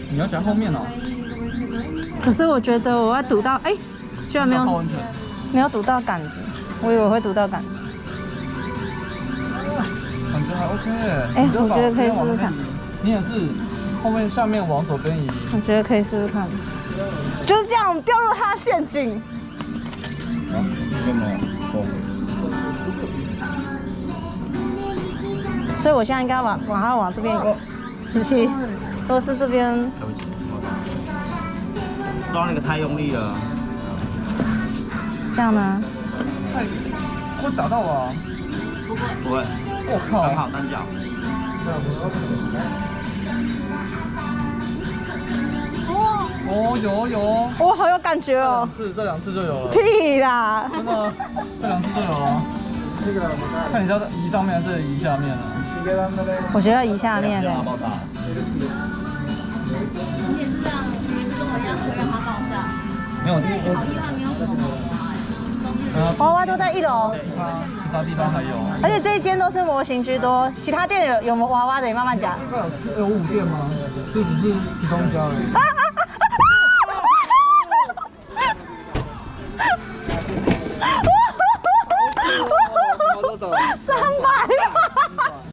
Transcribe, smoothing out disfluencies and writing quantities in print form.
你要夹后面哦。可是我觉得我要堵到，哎，居然没有，泡温泉。没有堵到杆子，我以为会堵到杆子。感觉还 OK 耶。哎，我觉得可以试试看。你也是后面下面往左边移。我觉得可以试试看。就是这样掉入他的陷阱。啊，这么高。所以我现在应该往这边17，如果是这边，对不起，抓那个太用力了。这样呢？太会打到啊！不会，我靠！很好单脚。哦，有，哇，好有感觉哦！这两次就有了。屁啦！真的，这2次就有了。看你是要移上面还是移下面啊？我觉得移下面的。爆炸。你也是这样，也是跟我一样会让它爆炸。没有，好意外，没有什么娃娃，娃娃都在1楼，其他地方还有。而且这一间都是模型居多，其他店有娃娃的，你慢慢讲。大概有5店吗？这只是其中一家而已。啊！